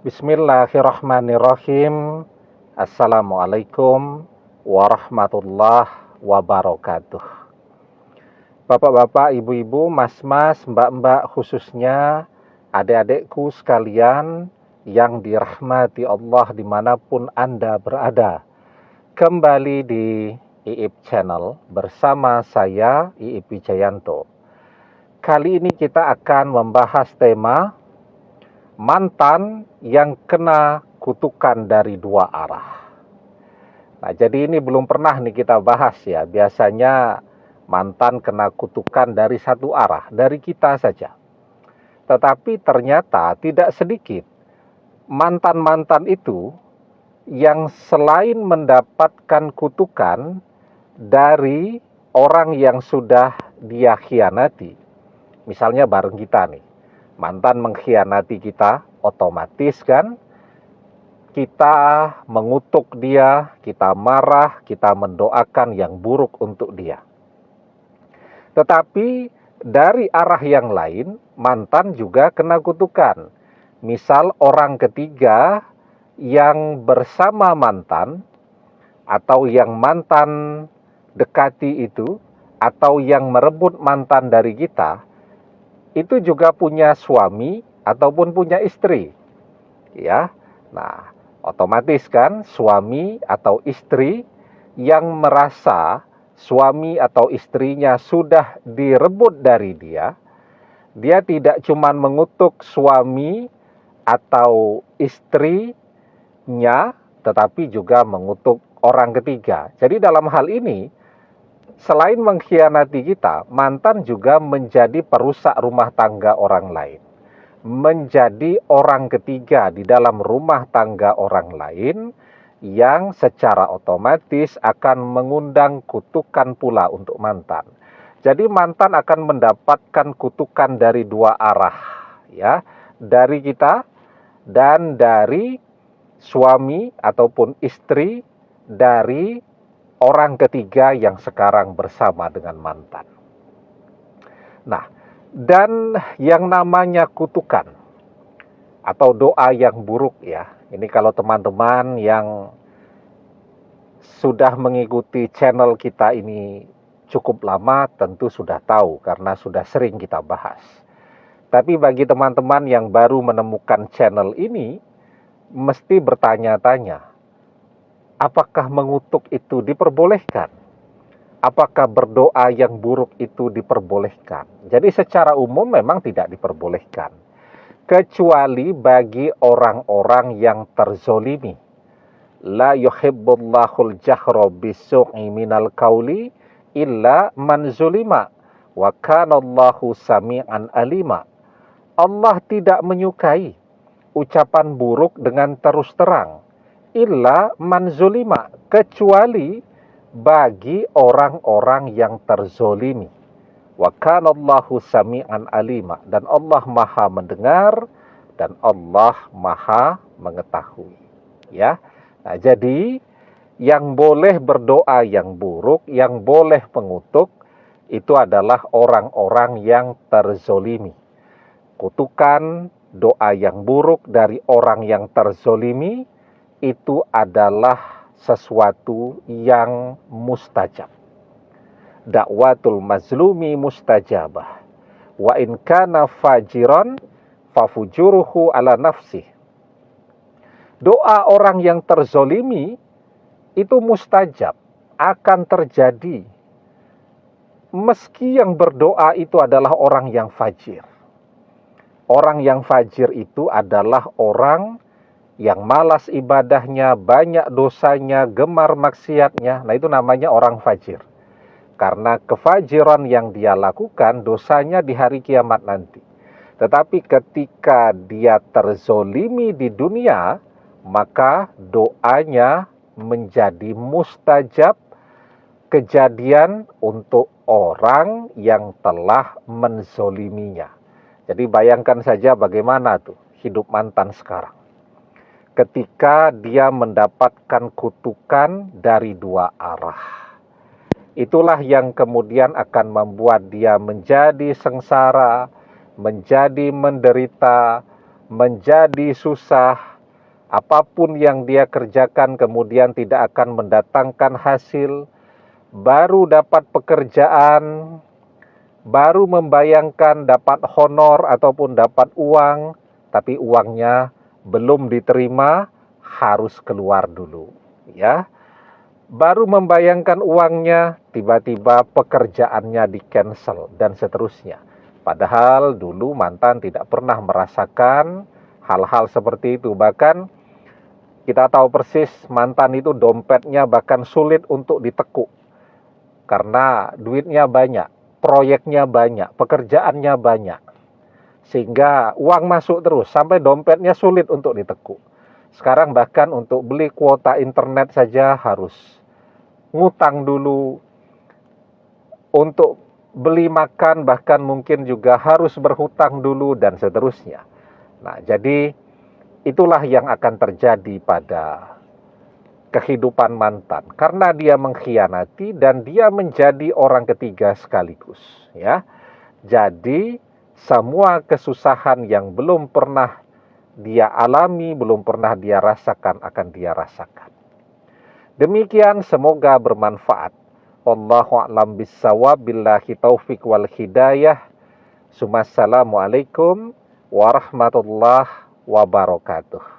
Bismillahirrahmanirrahim. Assalamualaikum warahmatullahi wabarakatuh. Bapak-bapak, ibu-ibu, mas-mas, mbak-mbak, khususnya adik-adikku sekalian yang dirahmati Allah dimanapun Anda berada. Kembali di IIP Channel bersama saya, IIP Wijayanto. Kali ini kita akan membahas tema mantan yang kena kutukan dari dua arah. Nah, jadi ini belum pernah nih kita bahas ya. Biasanya mantan kena kutukan dari satu arah, dari kita saja. Tetapi ternyata tidak sedikit mantan-mantan itu yang selain mendapatkan kutukan dari orang yang sudah dia khianati. Misalnya bareng kita nih. Mantan mengkhianati kita, otomatis kan kita mengutuk dia, kita marah, kita mendoakan yang buruk untuk dia. Tetapi dari arah yang lain, mantan juga kena kutukan. Misal orang ketiga yang bersama mantan, atau yang mantan dekati itu, atau yang merebut mantan dari kita, itu juga punya suami ataupun punya istri, ya. Nah, otomatis kan suami atau istri yang merasa suami atau istrinya sudah direbut dari dia, dia tidak cuma mengutuk suami atau istrinya, tetapi juga mengutuk orang ketiga. Jadi dalam hal ini, selain mengkhianati kita, mantan juga menjadi perusak rumah tangga orang lain. Menjadi orang ketiga di dalam rumah tangga orang lain yang secara otomatis akan mengundang kutukan pula untuk mantan. Jadi mantan akan mendapatkan kutukan dari dua arah, ya, dari kita dan dari suami ataupun istri dari orang ketiga yang sekarang bersama dengan mantan. Nah, dan yang namanya kutukan atau doa yang buruk ya, ini kalau teman-teman yang sudah mengikuti channel kita ini cukup lama tentu sudah tahu karena sudah sering kita bahas. Tapi bagi teman-teman yang baru menemukan channel ini, mesti bertanya-tanya, apakah mengutuk itu diperbolehkan? Apakah berdoa yang buruk itu diperbolehkan? Jadi secara umum memang tidak diperbolehkan. Kecuali bagi orang-orang yang terzolimi. La yuhibbullahul jahra bisu'i minal qauli illa man zulima. Wa kanallahu sami'an alima. Allah tidak menyukai ucapan buruk dengan terus terang. Illa man zulima, kecuali bagi orang-orang yang terzolimi. Wa kanallahu sami'an alima, dan Allah maha mendengar dan Allah maha mengetahui. Ya, nah jadi yang boleh berdoa yang buruk, yang boleh mengutuk itu adalah orang-orang yang terzolimi. Kutukan doa yang buruk dari orang yang terzolimi itu adalah sesuatu yang mustajab. Dakwatul mazlumi mustajabah. Wa in kana fajiran fafujuruhu ala nafsih. Doa orang yang terzolimi itu mustajab, akan terjadi. Meski yang berdoa itu adalah orang yang fajir. Orang yang fajir itu adalah orang yang malas ibadahnya, banyak dosanya, gemar maksiatnya. Nah, itu namanya orang fajir. Karena kefajiran yang dia lakukan, dosanya di hari kiamat nanti. Tetapi ketika dia terzolimi di dunia, maka doanya menjadi mustajab, kejadian untuk orang yang telah menzoliminya. Jadi bayangkan saja bagaimana tuh hidup mantan sekarang. Ketika dia mendapatkan kutukan dari dua arah. Itulah yang kemudian akan membuat dia menjadi sengsara, menjadi menderita, menjadi susah, apapun yang dia kerjakan kemudian tidak akan mendatangkan hasil, baru dapat pekerjaan, baru membayangkan dapat honor ataupun dapat uang, tapi uangnya belum diterima, harus keluar dulu, ya. Baru membayangkan uangnya, tiba-tiba pekerjaannya di-cancel, dan seterusnya. Padahal dulu mantan tidak pernah merasakan hal-hal seperti itu. Bahkan kita tahu persis mantan itu dompetnya bahkan sulit untuk ditekuk. Karena duitnya banyak, proyeknya banyak, pekerjaannya banyak. Sehingga uang masuk terus, sampai dompetnya sulit untuk ditekuk. Sekarang bahkan untuk beli kuota internet saja harus ngutang dulu, untuk beli makan bahkan mungkin juga harus berhutang dulu, dan seterusnya. Nah, jadi itulah yang akan terjadi pada kehidupan mantan, karena dia mengkhianati dan dia menjadi orang ketiga sekaligus, ya. Jadi semua kesusahan yang belum pernah dia alami, belum pernah dia rasakan, akan dia rasakan. Demikian, semoga bermanfaat. Wallahu a'lam bissawab, billahi taufik wal hidayah. Assalamualaikum warahmatullahi wabarakatuh.